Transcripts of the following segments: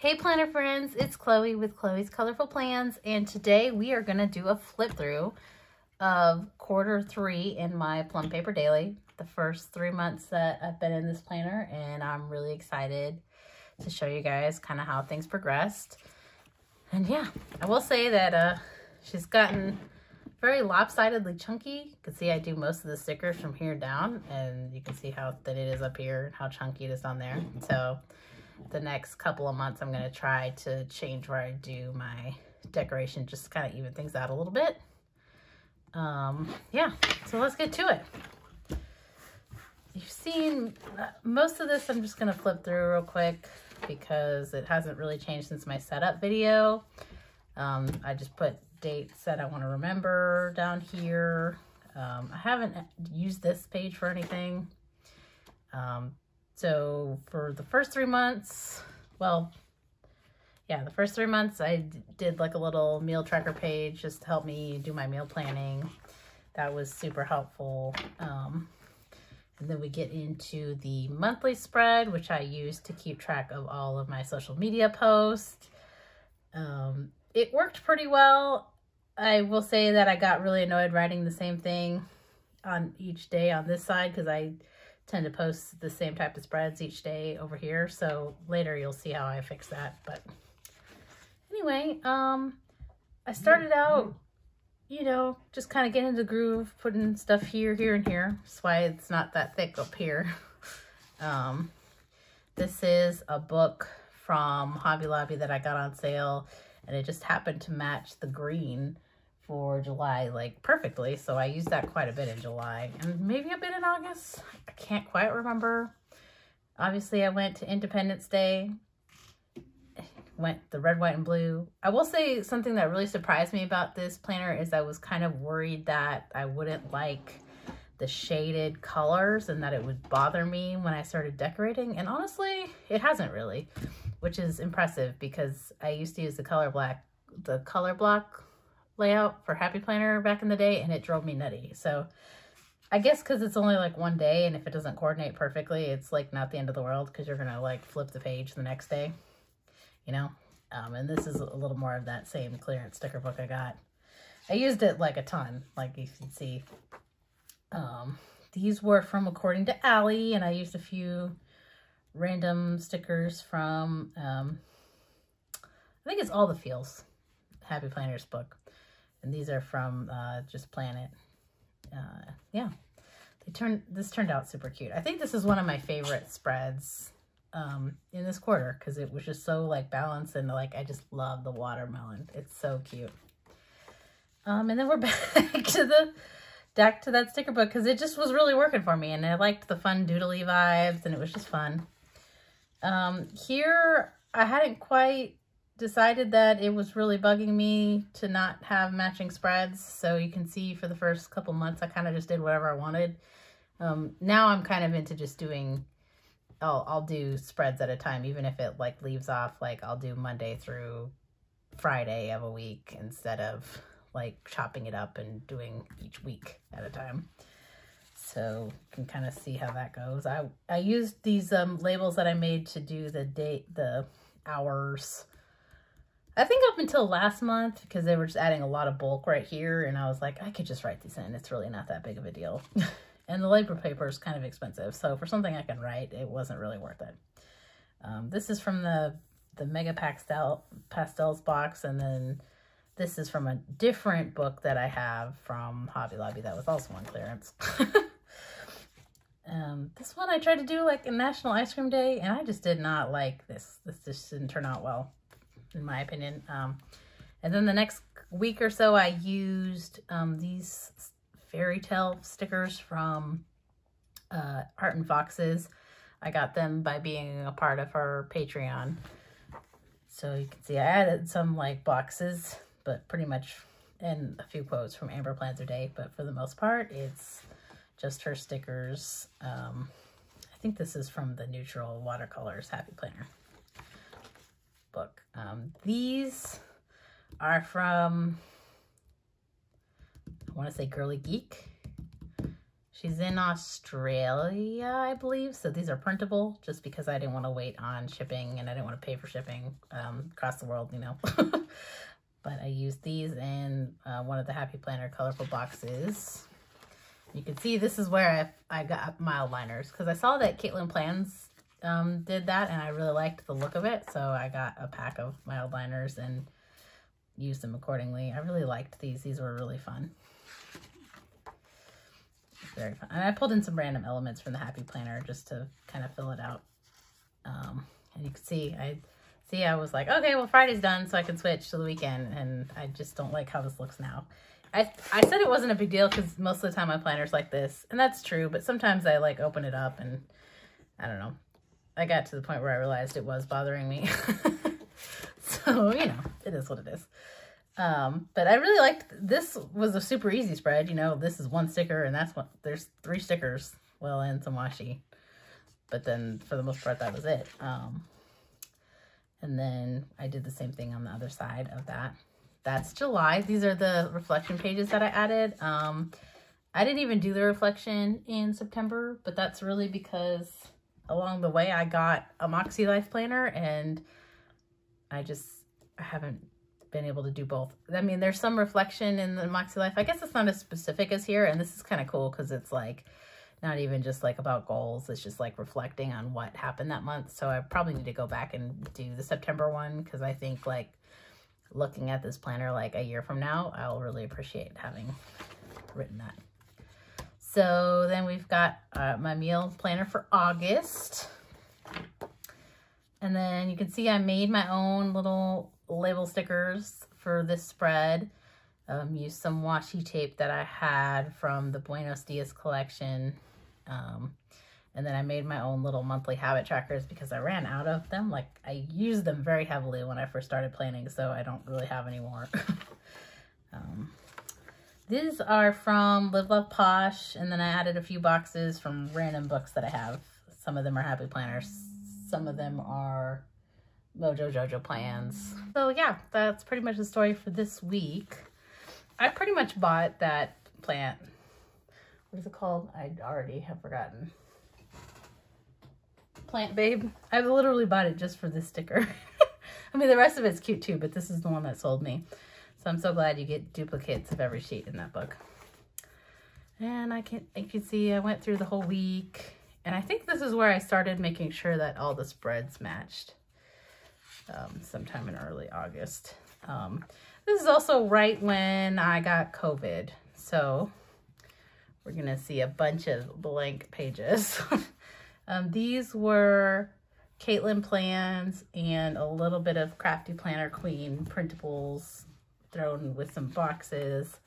Hey planner friends, it's Chloe with Chloe's Colorful Plans, and today we are going to do a flip through of quarter 3 in my Plum Paper Daily, the first 3 months that I've been in this planner, and I'm really excited to show you guys kind of how things progressed. And yeah, I will say that she's gotten very lopsidedly chunky. You can see I do most of the stickers from here down, and you can see how thin it is up here and how chunky it is on there. So the next couple of months, I'm going to try to change where I do my decoration, just to kind of even things out a little bit. Yeah, so let's get to it. You've seen most of this. I'm just going to flip through real quick because it hasn't really changed since my setup video. I just put dates that I want to remember down here. I haven't used this page for anything. So for the first 3 months, well, yeah, the first 3 months I did like a little meal tracker page just to help me do my meal planning. That was super helpful. And then we get into the monthly spread, which I use to keep track of all of my social media posts. It worked pretty well. I will say that I got really annoyed writing the same thing on each day on this side because I tend to post the same type of spreads each day over here. So later you'll see how I fix that. But anyway, I started out, you know, just kind of getting into the groove, putting stuff here, here, and here. That's why it's not that thick up here. This is a book from Hobby Lobby that I got on sale, and it just happened to match the green for July like perfectly, so I used that quite a bit in July and maybe a bit in August. I can't quite remember. Obviously I went to Independence Day, went the red, white, and blue. I will say something that really surprised me about this planner is I was kind of worried that I wouldn't like the shaded colors and that it would bother me when I started decorating, and honestly it hasn't really, which is impressive because I used to use the color block layout for Happy Planner back in the day, and it drove me nutty. So I guess because it's only like one day, and if it doesn't coordinate perfectly, it's like not the end of the world because you're gonna like flip the page the next day, you know. And this is a little more of that same clearance sticker book I got. I used it like a ton, like you can see. These were from According to Allie, and I used a few random stickers from I think it's All the Feels, Happy Planner's book. And these are from Just Planet. Yeah, this turned out super cute. I think this is one of my favorite spreads in this quarter because it was just so like balanced, and like I just love the watermelon. It's so cute. And then we're back to that sticker book because it just was really working for me, and I liked the fun doodly vibes, and it was just fun. Here I hadn't quite decided that it was really bugging me to not have matching spreads, so you can see for the first couple months I kind of just did whatever I wanted. Now I'm kind of into just doing, I'll do spreads at a time, even if it like leaves off, like I'll do Monday through Friday of a week instead of like chopping it up and doing each week at a time. So you can kind of see how that goes. I used these labels that I made to do the date, the hours, I think up until last month, because they were just adding a lot of bulk right here, and I was like, I could just write these in. It's really not that big of a deal. And the label paper is kind of expensive, so for something I can write, it wasn't really worth it. This is from the Mega Pastels box, and then this is from a different book that I have from Hobby Lobby that was also on clearance. This one I tried to do like a National Ice Cream Day, and I just did not like this. This just didn't turn out well, in my opinion. And then the next week or so I used these fairy tale stickers from Art and Foxes. I got them by being a part of her Patreon. So you can see I added some like boxes, but pretty much, and a few quotes from Amber Plans Her Day, but for the most part it's just her stickers. I think this is from the Neutral Watercolors Happy Planner book. These are from, I want to say Girly Geek. She's in Australia, I believe. So these are printable just because I didn't want to wait on shipping and I didn't want to pay for shipping across the world, you know. But I used these in one of the Happy Planner colorful boxes. You can see this is where I got mild liners because I saw that Caitlin Plans did that and I really liked the look of it. So I got a pack of mild liners and used them accordingly. I really liked these. These were really fun. Very fun. And I pulled in some random elements from the Happy Planner just to kind of fill it out. And you can see, I was like, okay, well, Friday's done, so I can switch to the weekend. And I just don't like how this looks now. I said it wasn't a big deal because most of the time my planner's like this. And that's true, but sometimes I like open it up and I don't know. I got to the point where I realized it was bothering me. So, you know, it is what it is. But I really liked, this was a super easy spread, you know, this is one sticker and that's what, there's 3 stickers, well, and some washi, but then for the most part, that was it. And then I did the same thing on the other side of that. That's July. These are the reflection pages that I added. I didn't even do the reflection in September, but that's really because along the way I got a Moxie Life planner and I haven't been able to do both. I mean, there's some reflection in the Moxie Life. I guess it's not as specific as here, and this is kind of cool because it's like not even just like about goals. It's just like reflecting on what happened that month. So I probably need to go back and do the September one because I think like looking at this planner like a year from now, I'll really appreciate having written that. So then we've got my meal planner for August. And then you can see I made my own little label stickers for this spread. Used some washi tape that I had from the Buenos Dias collection. And then I made my own little monthly habit trackers because I ran out of them. Like I used them very heavily when I first started planning, so I don't really have any more. These are from Live Love Posh, and then I added a few boxes from random books that I have. Some of them are Happy Planners. Some of them are Mojo Jojo plans. So yeah, that's pretty much the story for this week. I pretty much bought that plant. What is it called? I already have forgotten. Plant Babe. I literally bought it just for this sticker. I mean, the rest of it's cute too, but this is the one that sold me. So I'm so glad you get duplicates of every sheet in that book. And you can see I went through the whole week. And I think this is where I started making sure that all the spreads matched. Sometime in early August. This is also right when I got COVID. So we're going to see a bunch of blank pages. These were Caitlin plans and a little bit of Crafty Planner Queen printables thrown with some boxes.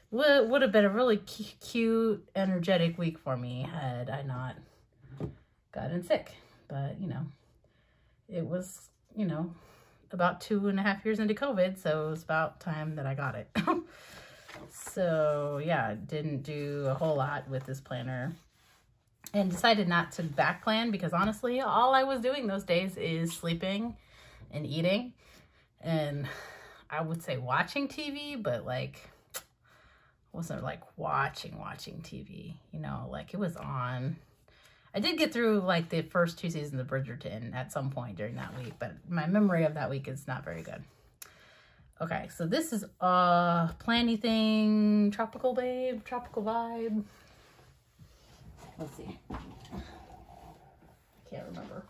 Would have been a really cute, energetic week for me had I not gotten sick. But, you know, it was, you know, about 2.5 years into COVID, so it was about time that I got it. So yeah, didn't do a whole lot with this planner and decided not to back plan because honestly, all I was doing those days is sleeping and eating. And I would say watching TV, but like, wasn't like watching TV, you know, like it was on. I did get through like the first 2 seasons of Bridgerton at some point during that week, but my memory of that week is not very good. Okay, so this is a planny thing, tropical babe, tropical vibe. Let's see. I can't remember.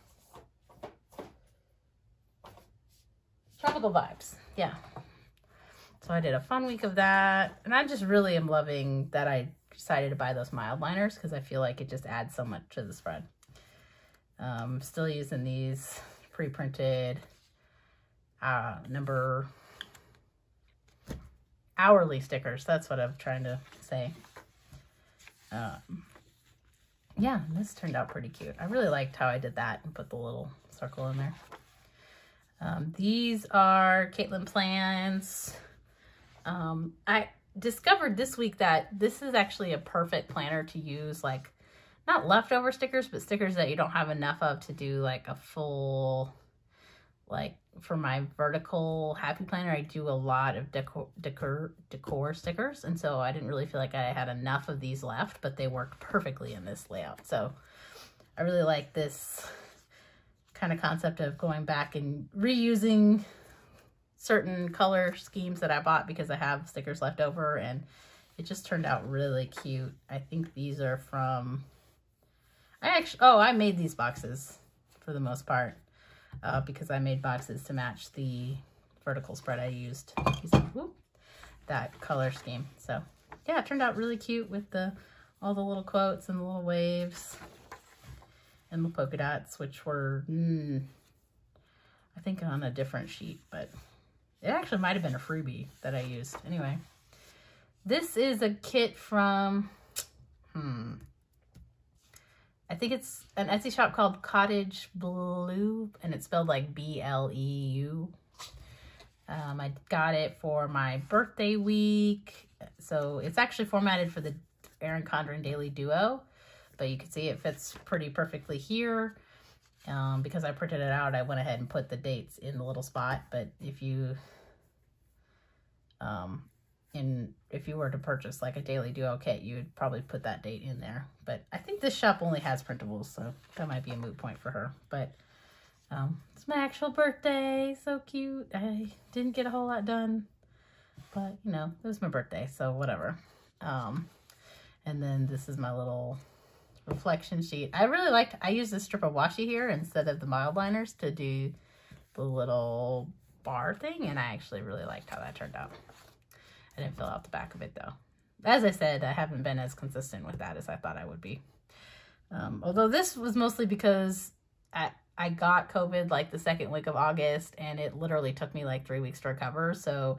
Tropical vibes, yeah. So I did a fun week of that, and I just really am loving that I decided to buy those mild liners because I feel like it just adds so much to the spread. Still using these pre-printed number hourly stickers. That's what I'm trying to say. Yeah, this turned out pretty cute. I really liked how I did that and put the little circle in there. These are Caitlin plans. I discovered this week that this is actually a perfect planner to use, like not leftover stickers, but stickers that you don't have enough of to do like a full like for my vertical happy planner, I do a lot of decor stickers. And so I didn't really feel like I had enough of these left, but they worked perfectly in this layout. So I really like this kind of concept of going back and reusing certain color schemes that I bought because I have stickers left over, and it just turned out really cute. I think these are from, I made these boxes for the most part because I made boxes to match the vertical spread I used using that color scheme. So yeah, it turned out really cute with all the little quotes and the little waves and the polka dots, which were, I think on a different sheet, but it actually might have been a freebie that I used. Anyway, this is a kit from, I think it's an Etsy shop called Cottage Blue, and it's spelled like B-L-E-U. I got it for my birthday week. So it's actually formatted for the Erin Condren Daily Duo, but you can see it fits pretty perfectly here. Because I printed it out, I went ahead and put the dates in the little spot. But if you were to purchase like a Daily Duo kit, you would probably put that date in there. But I think this shop only has printables, so that might be a moot point for her. But it's my actual birthday, so cute. I didn't get a whole lot done, but you know, it was my birthday, so whatever. And then this is my little reflection sheet. I used this strip of washi here instead of the mild liners to do the little bar thing, and I actually really liked how that turned out. I didn't fill out the back of it though. As I said, I haven't been as consistent with that as I thought I would be. Although this was mostly because I got COVID like the second week of August, and it literally took me like 3 weeks to recover. So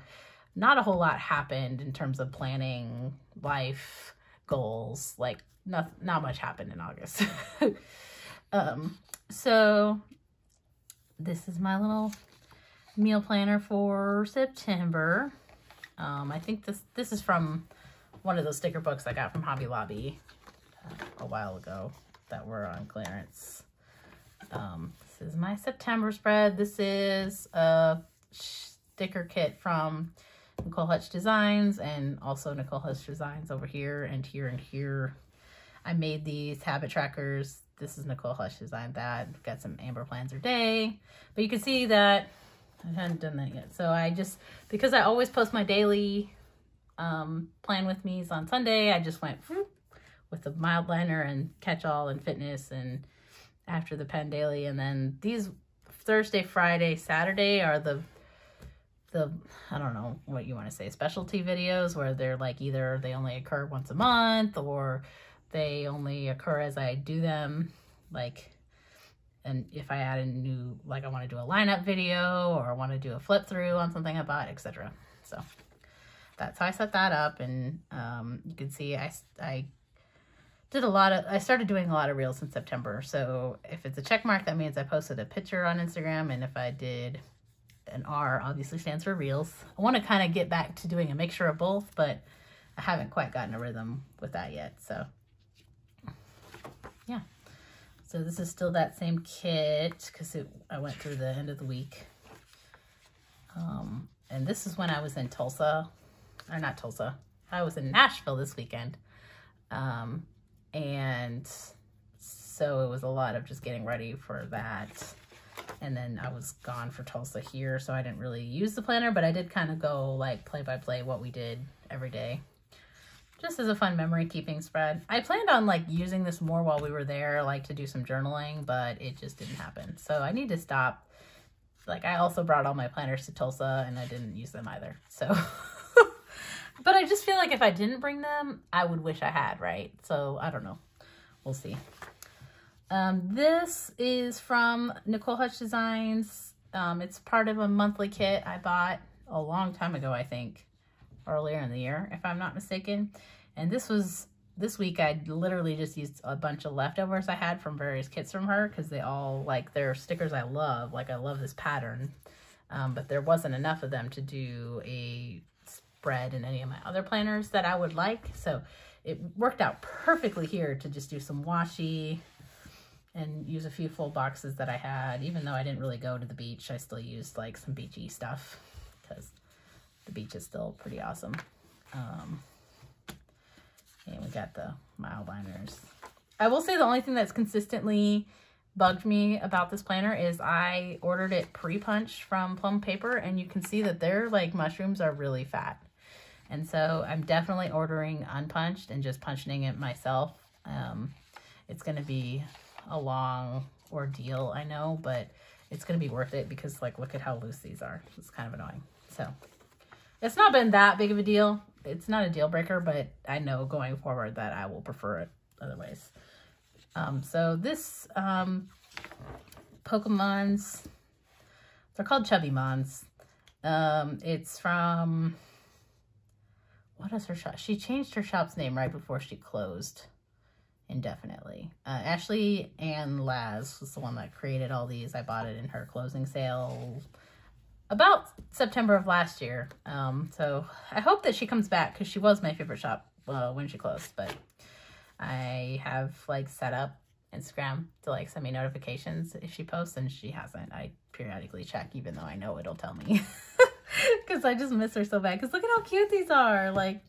not a whole lot happened in terms of planning, life, goals. Like not much happened in August. So this is my little meal planner for September. I think this is from one of those sticker books I got from Hobby Lobby a while ago that were on clearance. This is my September spread. This is a sticker kit from Nicole Hutch Designs, and also Nicole Hutch Designs over here and here and here. I made these habit trackers. This is Nicole Hutch designed that. Got some Amber plans her day. But you can see that I hadn't done that yet. So because I always post my daily plan with me's on Sunday, I just went with the mild liner and catch-all and fitness and after the pen daily. And then these Thursday, Friday, Saturday are the I don't know what you want to say, specialty videos where they're like either they only occur once a month or they only occur as I do them. Like, and if I add a new, like I want to do a lineup video or I want to do a flip through on something I bought, etc. So that's how I set that up. And you can see I started doing a lot of reels in September. So if it's a check mark, that means I posted a picture on Instagram. And if I did an R, obviously stands for reels. I want to kind of get back to doing a mixture of both, but I haven't quite gotten a rhythm with that yet. So yeah. So this is still that same kit because I went through the end of the week. And this is when I was in Tulsa, or not Tulsa. I was in Nashville this weekend. And so it was a lot of just getting ready for that. And then I was gone for Tulsa here, so I didn't really use the planner, but I did kind of go like play by play what we did every day. Just as a fun memory keeping spread. I planned on like using this more while we were there, like to do some journaling, but it just didn't happen. So I need to stop. Like I also brought all my planners to Tulsa and I didn't use them either. So, but I just feel like if I didn't bring them, I would wish I had, right? So I don't know. We'll see. This is from Nicole Hutch Designs. It's part of a monthly kit I bought a long time ago, I think, earlier in the year, if I'm not mistaken. And this week I literally just used a bunch of leftovers I had from various kits from her because they all, like, they're stickers I love. Like, I love this pattern. But there wasn't enough of them to do a spread in any of my other planners that I would like. So it worked out perfectly here to just do some washi and use a few full boxes that I had. Even though I didn't really go to the beach, I still used like some beachy stuff because the beach is still pretty awesome. And we got the mile liners. I will say the only thing that's consistently bugged me about this planner is I ordered it pre-punched from Plum paper, and you can see that their like mushrooms are really fat. And so I'm definitely ordering unpunched and just punching it myself. It's going to be a long ordeal, I know, but it's going to be worth it because like, look at how loose these are. It's kind of annoying. So it's not been that big of a deal. It's not a deal breaker, but I know going forward that I will prefer it otherwise. So this, Pokemons, they're called Chubby Mons. It's from, what is her shop? She changed her shop's name right before she closed indefinitely. Ashley Ann Laz was the one that created all these. I bought it in her closing sale about September of last year. So I hope that she comes back because she was my favorite shop when she closed, but I have like set up Instagram to like send me notifications if she posts, and she hasn't. I periodically check even though I know it'll tell me because I just miss her so bad because look at how cute these are. Like,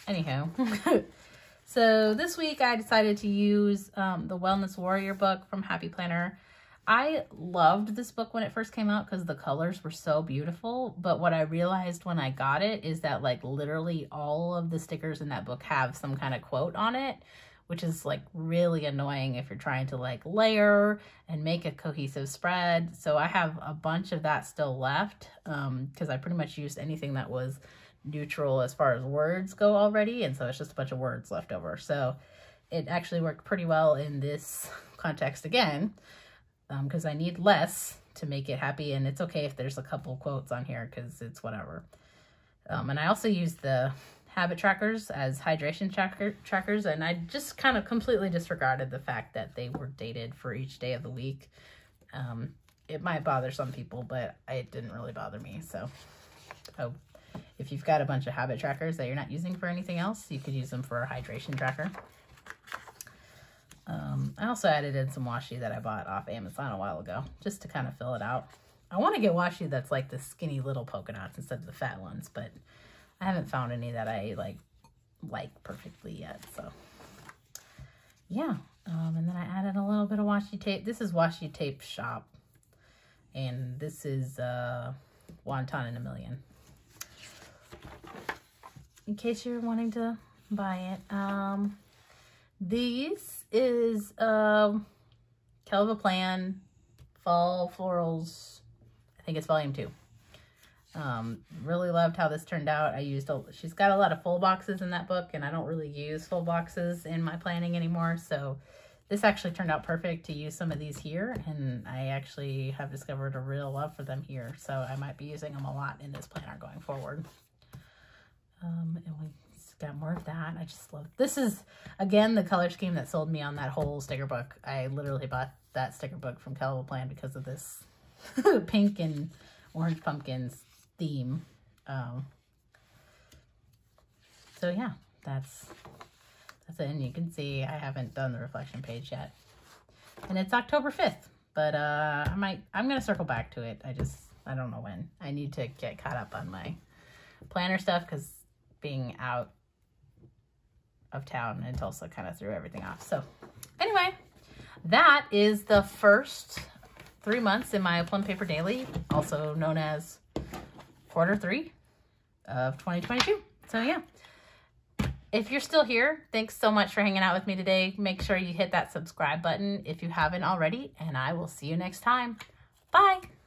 anyhow. So this week I decided to use the Wellness Warrior book from Happy Planner. I loved this book when it first came out because the colors were so beautiful. But what I realized when I got it is that like literally all of the stickers in that book have some kind of quote on it, which is like really annoying if you're trying to like layer and make a cohesive spread. So I have a bunch of that still left because I pretty much used anything that was neutral as far as words go already. And so it's just a bunch of words left over. So it actually worked pretty well in this context again. Because I need less to make it happy, and it's okay if there's a couple quotes on here because it's whatever. And I also use the habit trackers as hydration trackers, and I just kind of completely disregarded the fact that they were dated for each day of the week. It might bother some people, but it didn't really bother me. So if you've got a bunch of habit trackers that you're not using for anything else, you could use them for a hydration tracker. I also added in some washi that I bought off Amazon a while ago, just to kind of fill it out. I want to get washi that's like the skinny little polka dots instead of the fat ones, but I haven't found any that I like perfectly yet. So yeah. And then I added a little bit of washi tape. This is Washi Tape Shop, and this is Wonton in a Million. In case you're wanting to buy it. These is Kelva Plan Fall Florals. I think it's volume 2. Really loved how this turned out. She's got a lot of full boxes in that book, and I don't really use full boxes in my planning anymore. So this actually turned out perfect to use some of these here, and I actually have discovered a real love for them here. So I might be using them a lot in this planner going forward. And we got more of that. I just love this. Is again the color scheme that sold me on that whole sticker book. I literally bought that sticker book from Kelva Plan because of this pink and orange pumpkins theme. So yeah, that's it. And you can see I haven't done the reflection page yet, and it's October 5th, but I'm gonna circle back to it. I don't know when. I need to get caught up on my planner stuff because being out of town in Tulsa kind of threw everything off. So anyway, that is the first 3 months in my Plum Paper Daily, also known as quarter 3 of 2022. So yeah, if you're still here, thanks so much for hanging out with me today. Make sure you hit that subscribe button if you haven't already, and I will see you next time. Bye.